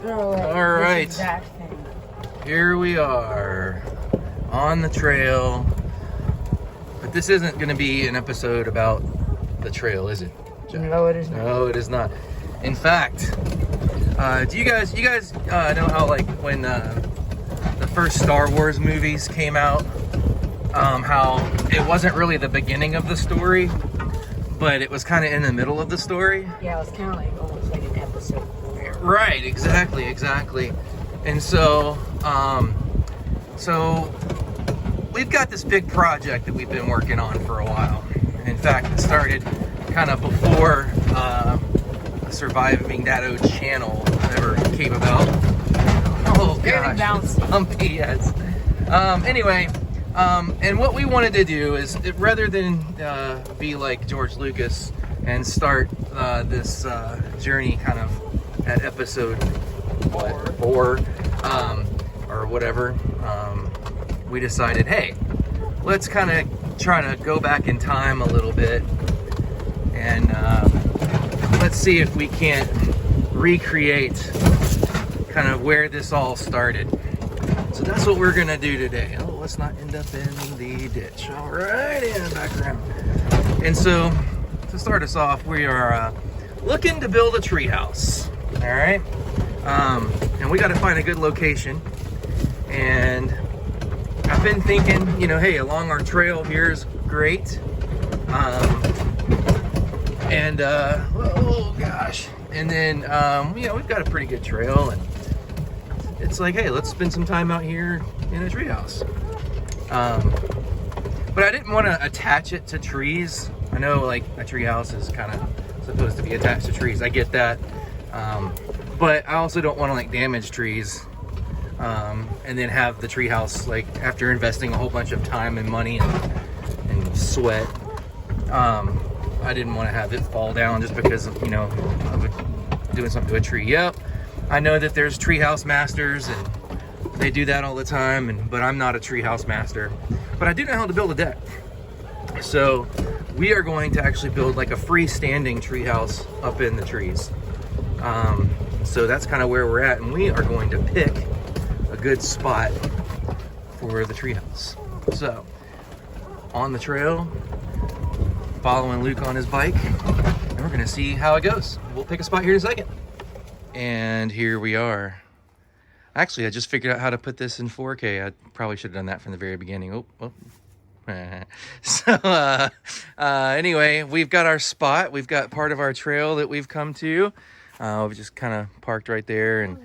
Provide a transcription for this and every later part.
All right, here we are on the trail, but this isn't going to be an episode about the trail, is it, Jack? No, it is not. No, it is not. In fact, do you guys know how, like, when the first Star Wars movies came out, how it wasn't really the beginning of the story, but it was kind of in the middle of the story? Yeah, it was kind of like almost like an episode. Right, exactly. And so, so we've got this big project that we've been working on for a while. In fact, it started kind of before the Surviving Dado channel ever came about. Oh gosh, bumpy, yes. Anyway, and what we wanted to do is, rather than be like George Lucas and start this journey kind of at episode 4 or whatever, we decided, hey, let's kind of try to go back in time a little bit and let's see if we can't recreate kind of where this all started. So that's what we're gonna do today. Oh, let's not end up in the ditch. All right, and back around. And so to start us off, we are looking to build a treehouse. All right, and we got to find a good location. And I've been thinking, you know, hey, along our trail here's great. Oh gosh, and then you know, we've got a pretty good trail, and it's like, hey, let's spend some time out here in a treehouse. But I didn't want to attach it to trees. I know, like, a treehouse is kind of supposed to be attached to trees. I get that. But I also don't want to, like, damage trees and then have the treehouse, like, after investing a whole bunch of time and money and sweat, I didn't want to have it fall down just because of, you know, of doing something to a tree. Yep, I know that there's treehouse masters and they do that all the time, but I'm not a treehouse master. But I do know how to build a deck. So we are going to actually build like a freestanding treehouse up in the trees. So that's kind of where we're at, and we are going to pick a good spot for the treehouse. So on the trail, following Luke on his bike, and we're gonna see how it goes. We'll pick a spot here in a second. And here we are. Actually, I just figured out how to put this in 4K. I probably should have done that from the very beginning. So anyway, we've got our spot. We've got part of our trail that we've come to. We've just kind of parked right there, and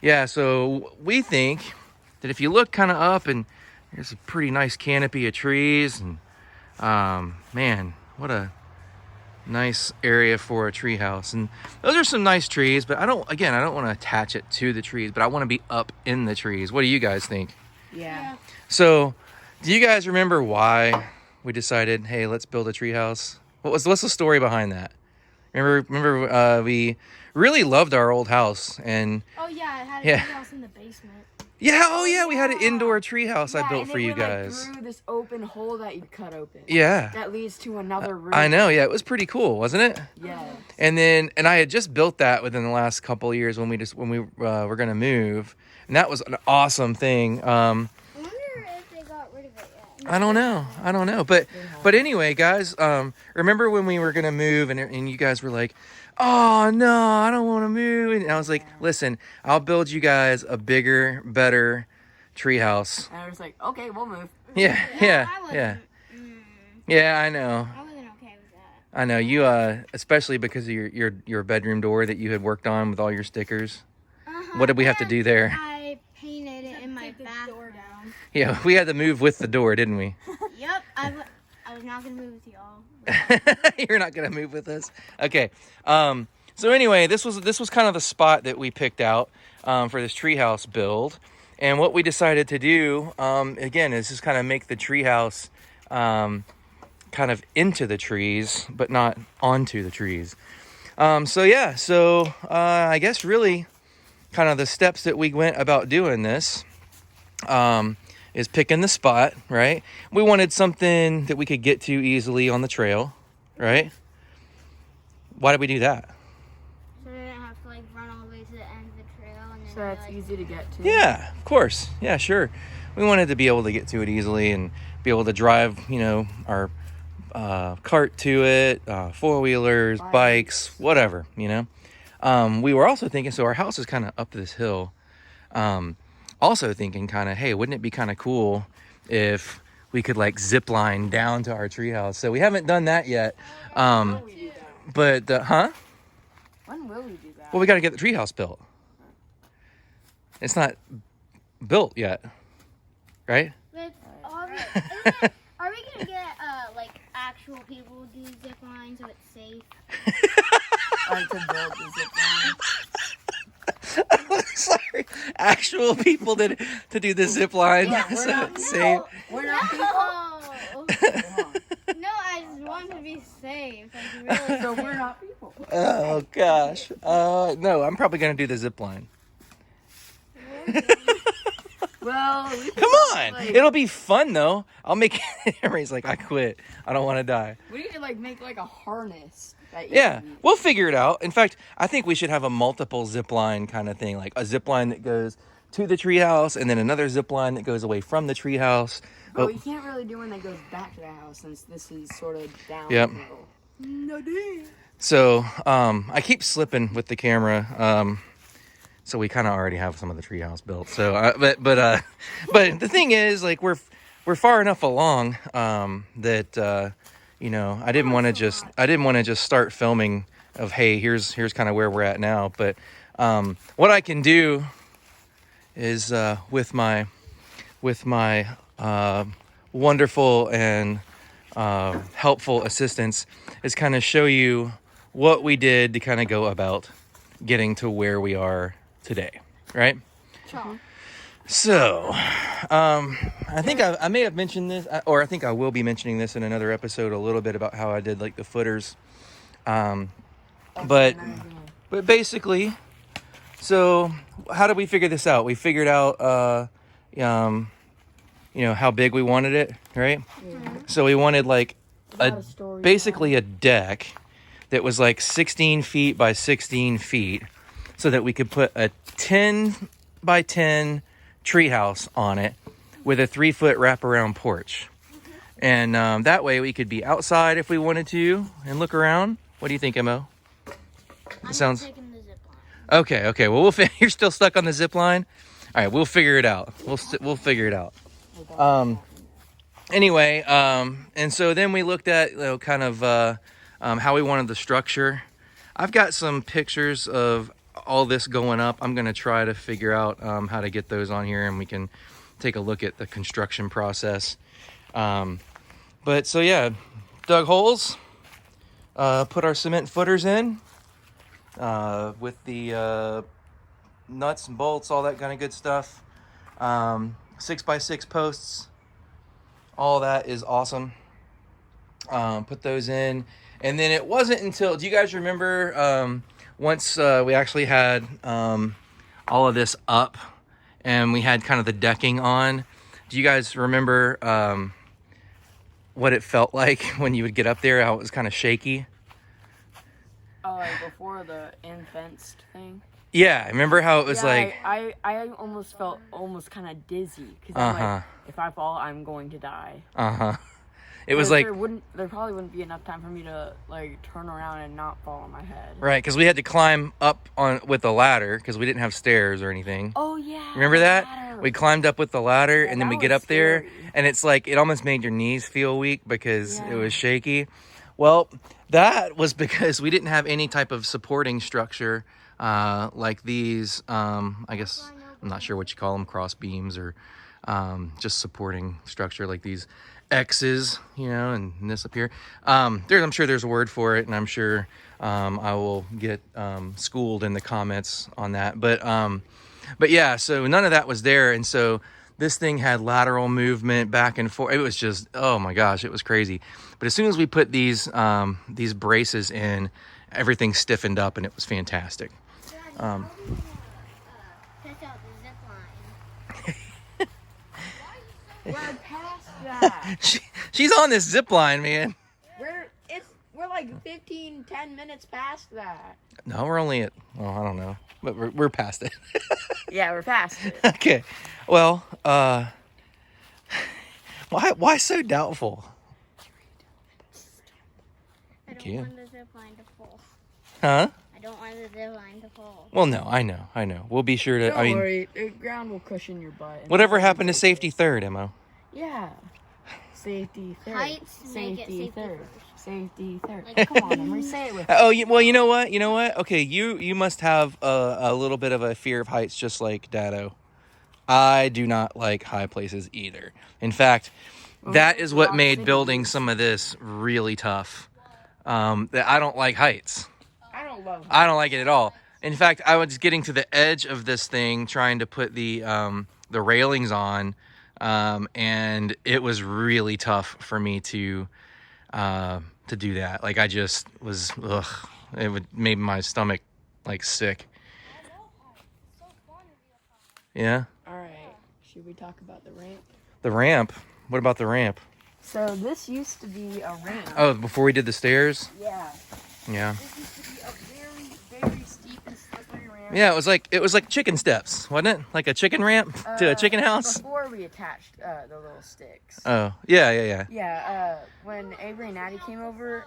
yeah, so we think that if you look kind of up, and there's a pretty nice canopy of trees, and man, what a nice area for a tree house. And those are some nice trees, but I don't want to attach it to the trees, but I want to be up in the trees. What do you guys think? Yeah. So do you guys remember why we decided, hey, let's build a tree house? What's the story behind that? Remember we really loved our old house, and oh yeah, it had a tree house in the basement. Yeah, oh yeah, we had an indoor tree house I built for you guys. Like, through this open hole that you cut open. Yeah. That leads to another room. I know, yeah, it was pretty cool, wasn't it? Yeah. And I had just built that within the last couple of years when we were gonna move, and that was an awesome thing. I wonder if they got rid of it yet. I don't know, but anyway, guys, remember when we were gonna move, and you guys were like, oh no, I don't want to move, and I was like, listen, I'll build you guys a bigger, better treehouse. And I was like, okay, we'll move. Yeah. Yeah, I know. I wasn't okay with that. I know you, especially because of your bedroom door that you had worked on with all your stickers. What did we have to do there? I painted it in my bathroom. Yeah, we had to move with the door, didn't we? Yep, I was not gonna move with y'all. You're not gonna move with us? Okay. So anyway, this was kind of the spot that we picked out for this treehouse build. And what we decided to do, again, is just kind of make the treehouse kind of into the trees, but not onto the trees. So I guess really kind of the steps that we went about doing this is picking the spot, right? We wanted something that we could get to easily on the trail, right? Why did we do that? So I didn't have to like run all the way to the end of the trail, and then So that's easy to get to. Yeah, of course. Yeah, sure. We wanted to be able to get to it easily and be able to drive, our cart to it, four-wheelers, bikes, whatever, We were also thinking, so our house is kind of up this hill. Also thinking kind of, hey, wouldn't it be kind of cool if we could like zip line down to our treehouse? So we haven't done that yet. But, When will we do that? Well, we got to get the treehouse built. It's not built yet, right? But are we gonna get like actual people to do zip line so it's safe? To build the zip line. Sorry, actual people to do the zip line. Yeah, we're so not- it's safe. We're not people. No, I just want to be safe. Like, really So safe. we're not people. Oh gosh. No, I'm probably gonna do the zip line. Well, we Come on, like, it'll be fun though. I'll make everybody's like, I quit. I don't want to die. we need to like make like a harness. That you Yeah, can- we'll figure it out. In fact, I think we should have a multiple zip line kind of thing, like a zip line that goes to the treehouse, and then another zip line that goes away from the treehouse. But we can't really do one that goes back to the house since this is sort of downhill. Yep. No, dude. So I keep slipping with the camera. So we kind of already have some of the treehouse built. So, but the thing is, like we're far enough along that I didn't want to just start filming of, hey, here's kind of where we're at now. But what I can do is with my wonderful and helpful assistance is kind of show you what we did to kind of go about getting to where we are today, right? Sure. So, I think I may have mentioned this, or I think I will be mentioning this in another episode a little bit about how I did like the footers. But basically, so how did we figure this out? We figured out, how big we wanted it, right? Yeah. So we wanted like basically a a deck that was like 16 feet by 16 feet so that we could put a 10 by 10 treehouse on it with a 3-foot wraparound porch. And that way we could be outside if we wanted to and look around. What do you think, Mo? I'm sounds- taking the zip line. Okay. Well, you're still stuck on the zip line? All right, we'll figure it out. We'll figure it out. Anyway, and so then we looked at kind of how we wanted the structure. I've got some pictures of all this going up. I'm going to try to figure out how to get those on here, and we can take a look at the construction process. But so yeah, dug holes, put our cement footers in with the nuts and bolts, all that kind of good stuff. 6x6 posts. All that is awesome. Put those in. And then it wasn't until, do you guys remember once we actually had all of this up and we had kind of the decking on, do you guys remember what it felt like when you would get up there, how it was kind of shaky? Oh, like before the in-fenced thing? Yeah, remember how it was like... I almost felt kind of dizzy. Because I'm Uh-huh. like, if I fall, I'm going to die. Uh-huh. It was Because like... there probably wouldn't be enough time for me to, like, turn around and not fall on my head. Right, because we had to climb up on with a ladder because we didn't have stairs or anything. Oh, yeah. Remember that? ladder. We climbed up with the ladder, Yeah, and then that we get was up there, scary. and it's like it almost made your knees feel weak because it Yeah. was shaky. Well, that was because we didn't have any type of supporting structure like these. I guess I'm not sure what you call them, cross beams or just supporting structure like these X's, and this up here. I'm sure there's a word for it, and I'm sure I will get schooled in the comments on that. But yeah, so none of that was there, and so this thing had lateral movement back and forth. It was just, oh my gosh, it was crazy. But as soon as we put these braces in, everything stiffened up, and it was fantastic. Dad, test out the zip line. We're past that. She's on this zip line, man. We're like 10 minutes past that. No, we're only at, well, I don't know, but we're past it. Yeah, we're past it. Okay. Well, why so doubtful? I don't you. want the zip line to fall. Huh? I don't want the zip line to fall. Well, no, I know. We'll be sure to, Don't I mean, worry, the ground will cushion your butt. and whatever it'll happened to be safety okay. third, Mo? Yeah. Safety third. Heights make it Safety safety third. first. Safety third. Like, Come on, Emery, say it with Oh, well, you know what? Okay, you must have a little bit of a fear of heights, just like Dado. I do not like high places either. In fact, that is what made building some of this really tough. That I don't like heights. I don't love I don't like it at all. In fact, I was getting to the edge of this thing, trying to put the railings on, and it was really tough for me to do that. Like, I just was, it made my stomach like sick. Yeah. All right. Should we talk about the ramp? The ramp. What about the ramp? So this used to be a ramp. Oh, before we did the stairs. Yeah. Yeah. This used to be a very, very steep and slippery ramp. Yeah, it was like chicken steps, wasn't it? Like a chicken ramp to a chicken house. Before we attached the little sticks. Oh, yeah. Yeah, when Avery and Addie came over,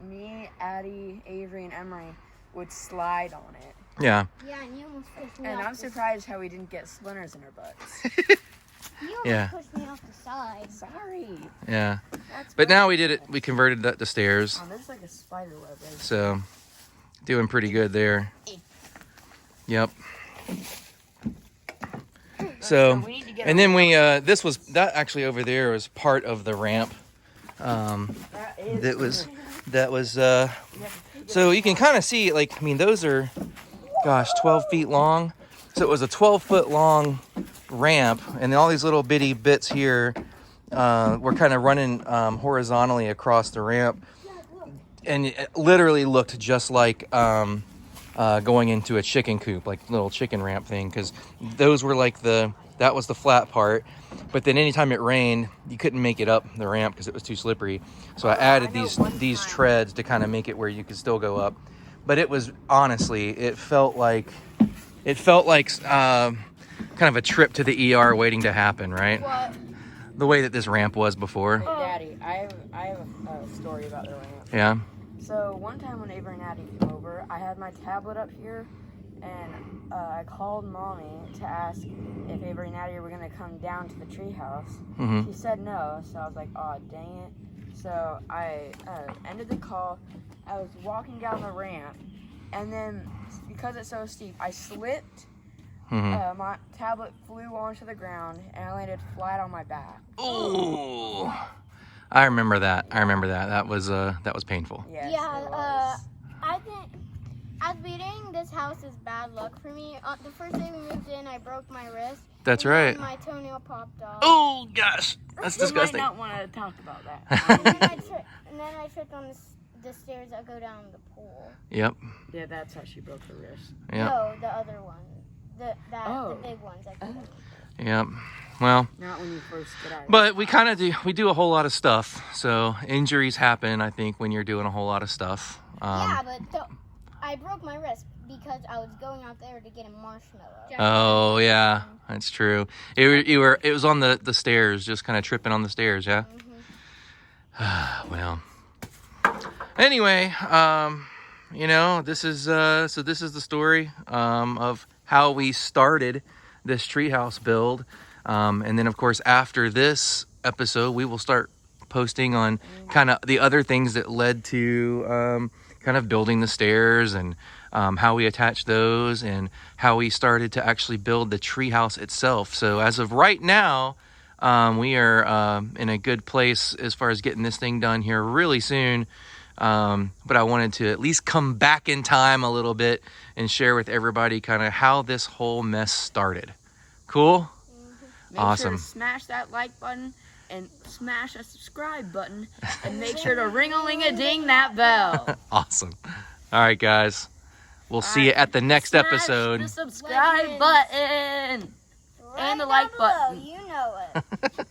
me, Addie, Avery, and Emery would slide on it. Yeah. Yeah, and you almost pushed me And off I'm the surprised how we didn't get splinters in our butts. You almost Yeah. pushed me off the side. Sorry. Yeah. That's But my now we did it. fault. We converted that to stairs. Oh, there's like a spider web right So, doing pretty good there. Yep. So, we need to get and then that actually over there was part of the ramp. That was, so you can kind of see, like, I mean, those are, 12 feet long. So it was a 12-foot long ramp, and then all these little bitty bits here were kind of running horizontally across the ramp. And it literally looked just like going into a chicken coop, like little chicken ramp thing, because those were like that was the flat part. But then anytime it rained, you couldn't make it up the ramp because it was too slippery. So I added these treads to kind of make it where you could still go up. But it was, honestly, it felt like kind of a trip to the ER waiting to happen, right? What? The way that this ramp was before. Hey, Daddy, I have a story about the ramp. Yeah. So one time when Avery and Addie came over, I had my tablet up here, and I called Mommy to ask if Avery and Addie were gonna come down to the treehouse. Mm-hmm. She said no, so I was like, "Oh, dang it!" So I ended the call. I was walking down the ramp, and then because it's so steep, I slipped. Mm-hmm. My tablet flew onto the ground, and I landed flat on my back. Oh, I remember that. That was painful. Yes, Yeah, it was. I think as beating this house is bad luck for me. The first day we moved in, I broke my wrist. That's and right. then my toenail popped off. Oh gosh, that's You might disgusting. not want to talk about that. And then I tripped on the stairs that go down the pool. Yep. Yeah, that's how she broke her wrist. Yep. No, the other one. The Oh. big ones. Yep. Well, Not when you first get out. but we do a whole lot of stuff. So injuries happen, I think, when you're doing a whole lot of stuff. Yeah, but I broke my wrist because I was going out there to get a marshmallow. Oh yeah, that's true. It was on the stairs, just kind of tripping on the stairs. Yeah. Well. Anyway, this is the story of how we started this treehouse build, and then of course after this episode we will start posting on kind of the other things that led to kind of building the stairs and how we attached those and how we started to actually build the treehouse itself. So as of right now, we are in a good place as far as getting this thing done here really soon. But I wanted to at least come back in time a little bit and share with everybody kind of how this whole mess started. Cool? Make Awesome. sure to smash that like button and smash a subscribe button and make sure to ring-a-ling-a-ding that bell. Awesome. All right, guys. We'll see you at the next Smash episode. the subscribe button and the like button. You know it.